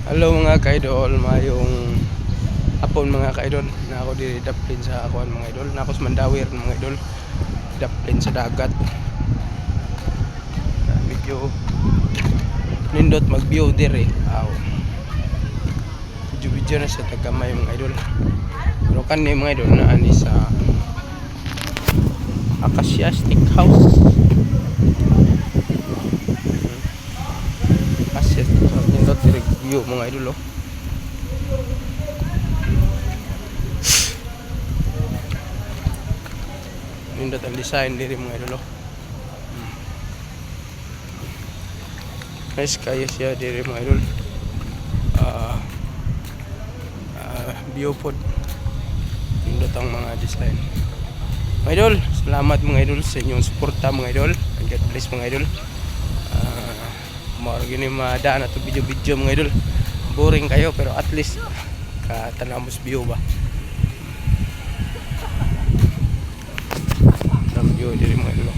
Hello mga kaidol, mayong hapon mga kaidol. Na ako diri daplin sa akuan mga idol. Na ako sa Mandawir mga idol. Daplin sa dagat. Medyo nindot mag-view diri. Aw. Video na sa tagamay mga idol. Pero kani mga idol na ani sa Acacia Steakhouse. Acacia Steakhouse nindot diri view mga idol oh. Nindot ang design diri mga idol oh. Nice kayo siya diri mga idol. View pod nindot ang mga design mga idol. Salamat mga idol sa inyong suporta mga idol, and God bless mga idol. Mao gini madaan ato video mga idol. Boring kayo pero at least katanamos view ba. View diri mga idol.